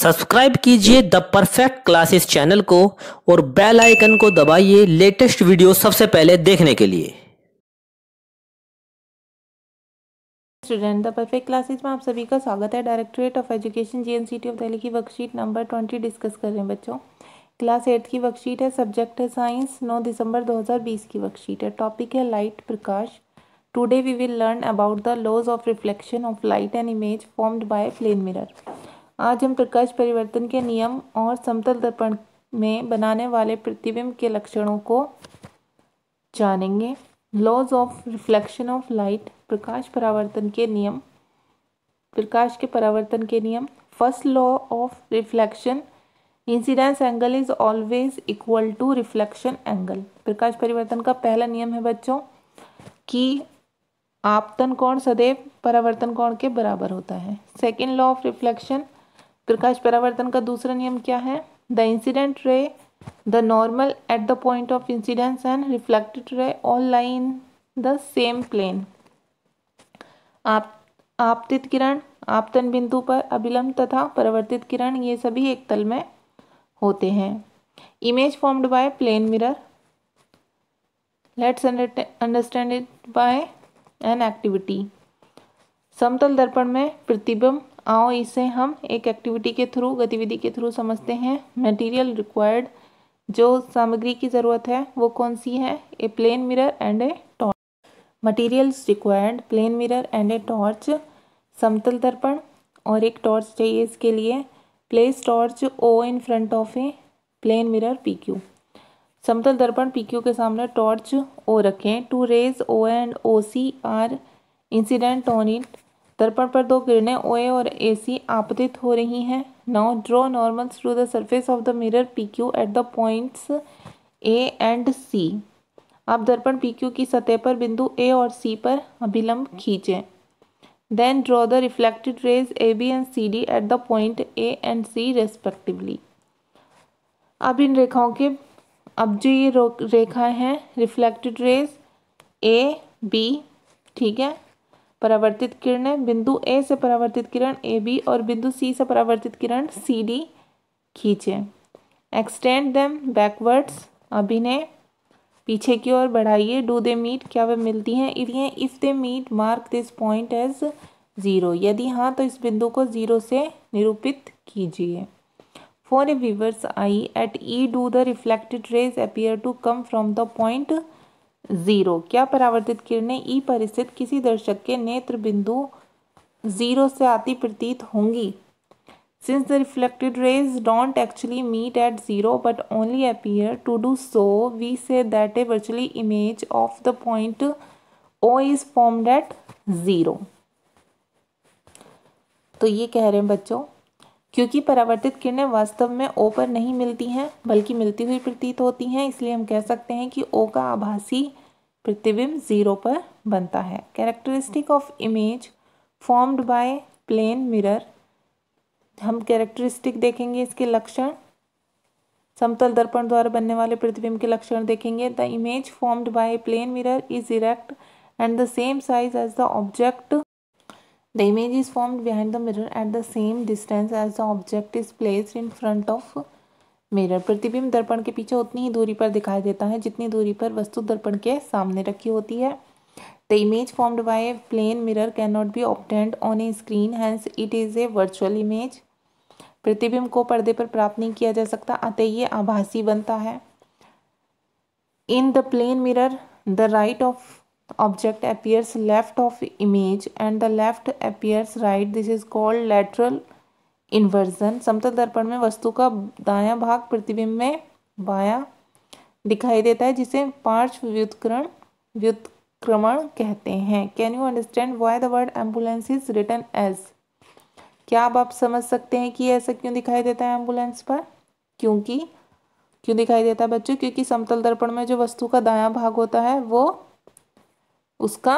Subscribe कीजिए the perfect classes channel को और बेल आइकन को दबाइए लेटेस्ट वीडियो सबसे पहले देखने के लिए। स्टूडेंट द परफेक्ट क्लासेस में आप सभी का स्वागत है। Directorate of education GNCT of Delhi की वर्कशीट नंबर 20 डिस्कस कर रहे हैं बच्चों। क्लास 8 की वर्कशीट है, सब्जेक्ट है साइंस, 9 दिसंबर 2020 की वर्कशीट है। टॉपिक है लाइट, प्रकाश। Today we will learn about the laws of reflection of light and image formed by plane mirror. आज हम प्रकाश परिवर्तन के नियम और समतल दर्पण में बनाने वाले प्रतिबिंब के लक्षणों को जानेंगे। Laws of reflection of light, प्रकाश परावर्तन के नियम, प्रकाश के परावर्तन के नियम। First law of reflection, incidence angle is always equal to reflection angle. प्रकाश परिवर्तन का पहला नियम है बच्चों कि आपतन कोण सदैव परावर्तन कोण के बराबर होता है। सेकेंड लॉ ऑफ रिफ्लेक्शन, प्रकाश परावर्तन का दूसरा नियम क्या है? The incident ray, the normal at the point of incidence and reflected ray all lie in the same plane. आपतित किरण आपतन बिंदु पर, अभिलंब तथा परावर्तित किरण ये सभी एक तल में होते हैं। Image formed by plane mirror, let's understand it by an activity. समतल दर्पण में प्रतिबिंब, आओ इसे हम एक एक्टिविटी के थ्रू, गतिविधि के थ्रू समझते हैं। मटेरियल रिक्वायर्ड, जो सामग्री की ज़रूरत है वो कौन सी है? A plane mirror and a torch. Materials required, plane mirror and a torch, समतल दर्पण और एक टॉर्च चाहिए इसके लिए। Place torch O in front of a plane mirror P Q. समतल दर्पण पी क्यू के सामने टॉर्च ओ रखें। Two rays O and O C are incident on it, दर्पण पर दो किरणें OA और AC आपतित हो रही हैं। Now draw normals to the surface of the mirror PQ at the points A and C। आप दर्पण PQ की सतह पर बिंदु A और C पर अभिलंब खींचें। Then draw the reflected rays AB and CD at the point A and C respectively. अब इन रेखाओं के, अब जो ये रेखा है रिफ्लेक्टेड रेज A B, ठीक है, परावर्तित किरणें, बिंदु A से परावर्तित किरण AB और बिंदु C से परावर्तित किरण CD खींचें। एक्सटेंड देम बैकवर्ड्स, अब इन्हें पीछे की ओर बढ़ाइए। डू दे मीट, क्या वे मिलती हैं? If they meet mark this point as 0, यदि हाँ तो इस बिंदु को 0 से निरूपित कीजिए। For a viewers eye at E do the reflected rays appear to come from the point 0, क्या परावर्तित किरणें E पर स्थित किसी दर्शक के नेत्र बिंदु 0 से आती प्रतीत होंगी? Since the reflected rays don't actually meet at 0 but only appear to do so, we say that a virtual image of the point O is formed at 0. तो ये कह रहे हैं बच्चों, क्योंकि परावर्तित किरणें वास्तव में O पर नहीं मिलती हैं बल्कि मिलती हुई प्रतीत होती हैं, इसलिए हम कह सकते हैं कि O का आभासी प्रतिबिंब 0 पर बनता है। Characteristic of image formed by plane mirror, हम कैरेक्टरिस्टिक देखेंगे, इसके लक्षण। समतल दर्पण द्वारा बनने वाले प्रतिबिंब के लक्षण देखेंगे। The image formed by plane mirror is erect and the same size as the object. The image is formed behind the mirror at the same distance as the object is placed in front of mirror. प्रतिबिंब दर्पण के पीछे उतनी ही दूरी पर दिखाई देता है जितनी दूरी पर वस्तु दर्पण के सामने रखी होती है। The image formed by plane mirror can not be obtained on a screen, hence it is a virtual image. प्रतिबिंब को पर्दे पर प्राप्त नहीं किया जा सकता, अतः ये आभासी बनता है। In the plane mirror the right of object appears left of image and the left appears right, this is called lateral inversion. समतल दर्पण में वस्तु का दायां भाग प्रतिबिंब में बायां दिखाई देता है, जिसे पार्श्व व्युत्क्रमण कहते हैं। Can you understand why the word ambulance is written as? क्या अब आप समझ सकते हैं कि ऐसा क्यों दिखाई देता है एम्बुलेंस पर? क्यों दिखाई देता है बच्चों? क्योंकि समतल दर्पण में जो वस्तु का दायां भाग होता है वो उसका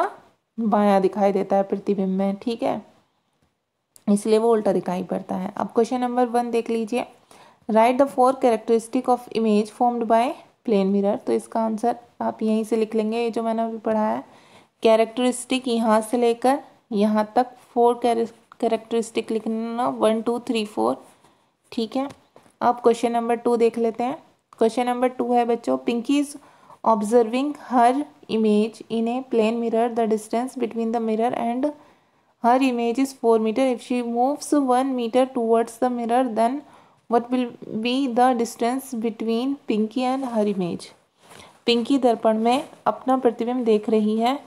बायां दिखाई देता है प्रतिबिंब में, ठीक है, इसलिए वो उल्टा दिखाई पड़ता है। अब क्वेश्चन नंबर 1 देख लीजिए। Write the 4 characteristic of image formed by plane mirror. तो इसका आंसर आप यहीं से लिख लेंगे, ये जो मैंने अभी पढ़ा है। कैरेक्टरिस्टिक यहाँ से लेकर यहाँ तक 4 कैरेक्टरिस्टिक लिखना, 1 2 3 4 ठीक है, अब क्वेश्चन नंबर 2 देख लेते हैं। क्वेश्चन नंबर 2 है बच्चों, Pinky is observing her image in a plane mirror, the distance between the mirror and her image is 4 meter. If she moves 1 meter towards the mirror, then what will be the distance between Pinky and her image? Pinky दर्पण में अपना प्रतिबिंब देख रही है।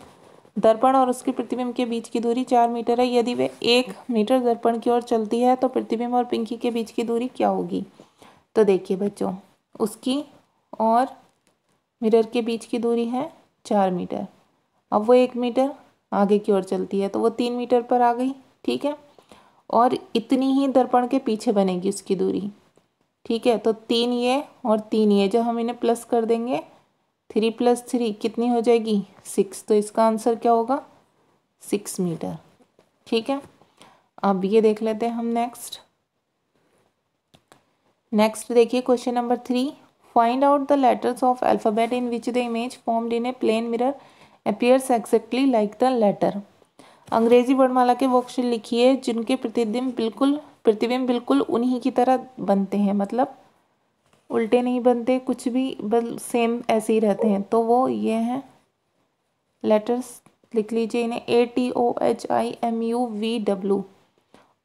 दर्पण और उसके प्रतिबिंब के बीच की दूरी 4 मीटर है। यदि वे 1 मीटर दर्पण की ओर चलती है तो प्रतिबिंब और पिंकी के बीच की दूरी क्या होगी? तो देखिए बच्चों, उसकी और मिरर के बीच की दूरी है 4 मीटर। अब वो 1 मीटर आगे की ओर चलती है तो वो 3 मीटर पर आ गई। ठीक है, और इतनी ही दर्पण के पीछे बनेगी उसकी दूरी। ठीक है, तो 3 ये और 3 ये, जब हम इन्हें प्लस कर देंगे 3 + 3 कितनी हो जाएगी? 6। तो इसका आंसर क्या होगा? 6 मीटर। ठीक है, अब ये देख लेते हैं हम नेक्स्ट देखिए question number 3, find out the letters of alphabet in which the image formed in a plane mirror appears exactly like the letter। अंग्रेजी वर्णमाला के वो अक्षर लिखिए जिनके प्रतिबिंब बिल्कुल उन्हीं की तरह बनते हैं, मतलब उल्टे नहीं बनते, कुछ भी सेम ऐसे ही रहते हैं। तो वो ये हैं लेटर्स, लिख लीजिए इन्हें, ATOHIMUVW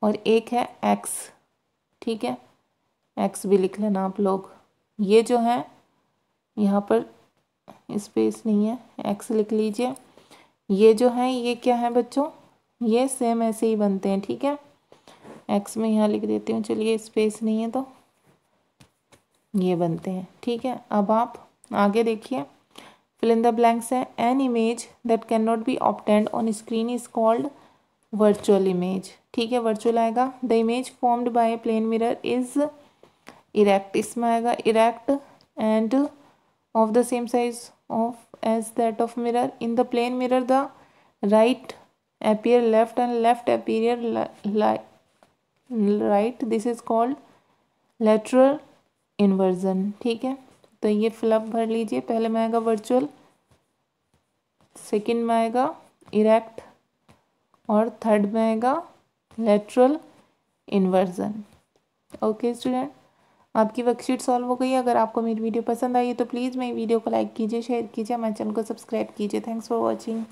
और एक है X। ठीक है, X भी लिख लेना आप लोग। ये जो है यहाँ पर स्पेस नहीं है, एक्स लिख लीजिए। ये जो है ये क्या है बच्चों? ये सेम ऐसे ही बनते हैं। ठीक है, एक्स में यहाँ लिख देती हूँ, चलिए स्पेस नहीं है तो ये बनते हैं। ठीक है, अब आप आगे देखिए, फिल इन द ब्लैंक्स है। An image that can not be obtained on screen is called virtual image. ठीक है, वर्चुअल आएगा। The image formed by a plane mirror is erect, इसमें आएगा erect and of the same size as that of mirror. In the plane mirror, the right appear left and left appear right. This is called lateral inversion। ठीक है, तो ये fill up भर लीजिए। पहले में आएगा वर्चुअल, सेकंड में आएगा इरेक्ट और थर्ड में आएगा लेटरल इन्वर्जन। ओके स्टूडेंट, आपकी वर्कशीट सॉल्व हो गई है। अगर आपको मेरी वीडियो पसंद आई है तो प्लीज़ मेरी वीडियो को लाइक कीजिए, शेयर कीजिए, हमारे चैनल को सब्सक्राइब कीजिए। Thanks for watching.